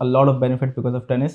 a lot of benefit because of tennis.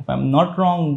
if I'm not wrong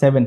7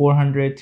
400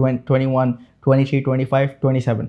21 23 25 27.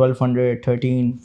1200 13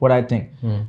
what I think.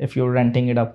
if you're renting it up.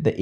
the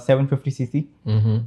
750 cc.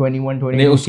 21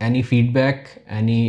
any feedback, any